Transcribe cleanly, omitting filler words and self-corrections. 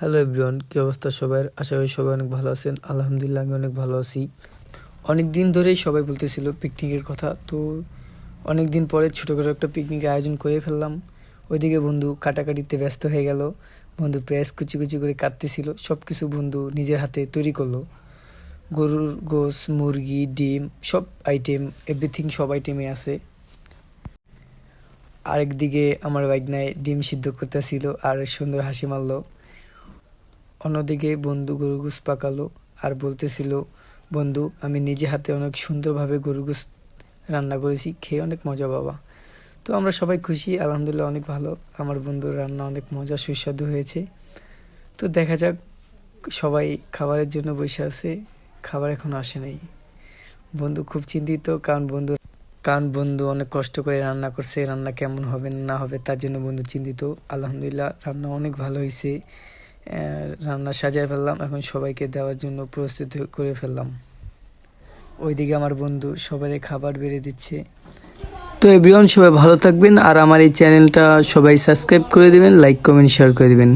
Hello everyone, কী অবস্থা সবার? আশা করি সবাই অনেক ভালো আছেন। আলহামদুলিল্লাহ আমি অনেক ভালো আছি। অনেক দিন ধরেই সবাই বলতেছিল পিকনিকের কথা, তো অনেক দিন পরে ছোটোখাটো একটা পিকনিকের আয়োজন করে ফেললাম। ওইদিকে বন্ধু কাটাকাটিতে ব্যস্ত হয়ে গেল। বন্ধু পেঁয়াজ কুচি কুচি করে কাটতেছিল, সব কিছু বন্ধু নিজের হাতে তৈরি করলো। গরুর গোশ, মুরগি, ডিম, সব আইটেম, এভরিথিং সব আইটেমে আছে। আরেকদিকে আমার বাইকনায় ডিম সিদ্ধ করতেছিল আর সুন্দর হাসি মারলো। অন্যদিকে বন্ধু গরুর গোশত পাকালো আর বলতেছিল, বন্ধু আমি নিজে হাতে অনেক সুন্দরভাবে গরুর গোশত রান্না করেছি, খেয়ে অনেক মজা বাবা। তো আমরা সবাই খুশি, আলহামদুলিল্লাহ অনেক ভালো। আমার বন্ধুর রান্না অনেক মজা সুস্বাদু হয়েছে। তো দেখা যাক, সবাই খাবারের জন্য বসে আছে, খাবার এখনো আসে নাই। বন্ধু খুব চিন্তিত, কারণ বন্ধু অনেক কষ্ট করে রান্না করছে, রান্না কেমন হবে না হবে তার জন্য বন্ধু চিন্তিত। আলহামদুলিল্লাহ রান্না অনেক ভালো হয়েছে। রান্না সাজায় ফেললাম, এখন সবাইকে দেওয়ার জন্য প্রস্তুত করে ফেললাম। ওইদিকে আমার বন্ধু সবাই খাবার বেড়ে দিচ্ছে। তো এভরিওয়ান সবাই ভালো থাকবেন, আর আমার এই চ্যানেলটা সবাই সাবস্ক্রাইব করে দিবেন, লাইক কমেন্ট শেয়ার করে দিবেন।